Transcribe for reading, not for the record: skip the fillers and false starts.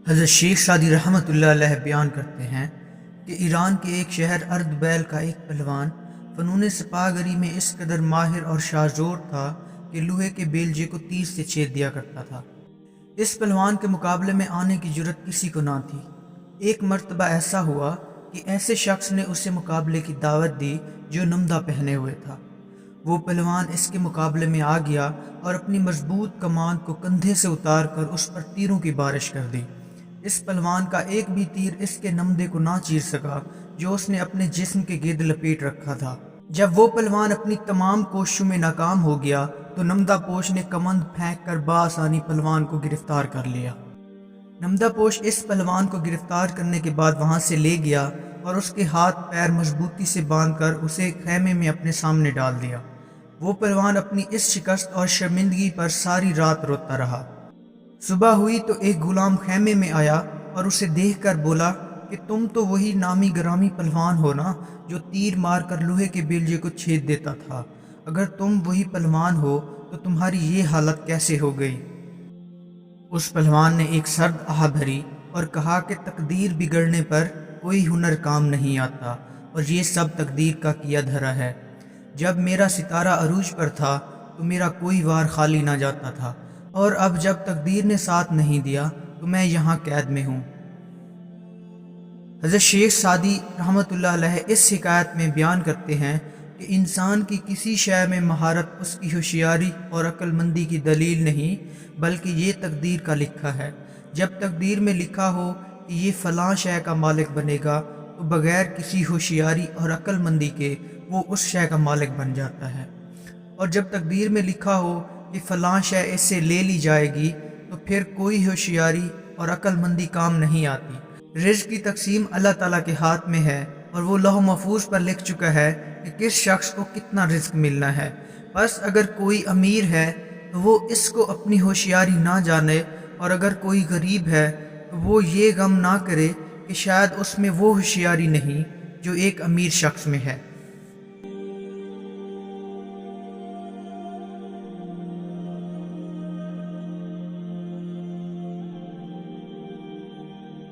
حضرت شیخ سعدی رحمۃ اللہ علیہ بیان کرتے ہیں کہ ایران کے ایک شہر اردبیل کا ایک پہلوان فنون سپاہ گری میں اس قدر ماہر اور شاذور تھا کہ لوہے کے بیلجے کو تیر سے چھید دیا کرتا تھا۔ اس پہلوان کے مقابلے میں آنے کی جرت کسی کو نہ تھی۔ ایک مرتبہ ایسا ہوا کہ ایسے شخص نے اسے مقابلے کی دعوت دی جو نمدہ پہنے ہوئے تھا۔ وہ پہلوان اس کے مقابلے میں آ گیا اور اپنی مضبوط کمان کو کندھے سے اتار کر اس پر تیروں کی بارش کر دی۔ اس پہلوان کا ایک بھی تیر اس کے نمدے کو نہ چیر سکا جو اس نے اپنے جسم کے گرد لپیٹ رکھا تھا۔ جب وہ پہلوان اپنی تمام کوششوں میں ناکام ہو گیا تو نمدہ پوش نے کمند پھینک کر بآسانی پہلوان کو گرفتار کر لیا۔ نمدہ پوش اس پہلوان کو گرفتار کرنے کے بعد وہاں سے لے گیا اور اس کے ہاتھ پیر مضبوطی سے باندھ کر اسے خیمے میں اپنے سامنے ڈال دیا۔ وہ پہلوان اپنی اس شکست اور شرمندگی پر ساری رات روتا رہا۔ صبح ہوئی تو ایک غلام خیمے میں آیا اور اسے دیکھ کر بولا کہ تم تو وہی نامی گرامی پہلوان ہو نا جو تیر مار کر لوہے کے بیلجے کو چھید دیتا تھا۔ اگر تم وہی پہلوان ہو تو تمہاری یہ حالت کیسے ہو گئی؟ اس پہلوان نے ایک سرد آہ بھری اور کہا کہ تقدیر بگڑنے پر کوئی ہنر کام نہیں آتا اور یہ سب تقدیر کا کیا دھرا ہے۔ جب میرا ستارہ عروج پر تھا تو میرا کوئی وار خالی نہ جاتا تھا، اور اب جب تقدیر نے ساتھ نہیں دیا تو میں یہاں قید میں ہوں۔ حضرت شیخ سعدی رحمۃ اللہ علیہ اس حکایت میں بیان کرتے ہیں کہ انسان کی کسی شے میں مہارت اس کی ہوشیاری اور عقل مندی کی دلیل نہیں بلکہ یہ تقدیر کا لکھا ہے۔ جب تقدیر میں لکھا ہو کہ یہ فلاں شے کا مالک بنے گا تو بغیر کسی ہوشیاری اور عقل مندی کے وہ اس شے کا مالک بن جاتا ہے، اور جب تقدیر میں لکھا ہو کہ فلاں شے اس سے لے لی جائے گی تو پھر کوئی ہوشیاری اور عقل مندی کام نہیں آتی۔ رزق کی تقسیم اللہ تعالیٰ کے ہاتھ میں ہے اور وہ لوح محفوظ پر لکھ چکا ہے کہ کس شخص کو کتنا رزق ملنا ہے۔ بس اگر کوئی امیر ہے تو وہ اس کو اپنی ہوشیاری نہ جانے، اور اگر کوئی غریب ہے تو وہ یہ غم نہ کرے کہ شاید اس میں وہ ہوشیاری نہیں جو ایک امیر شخص میں ہے۔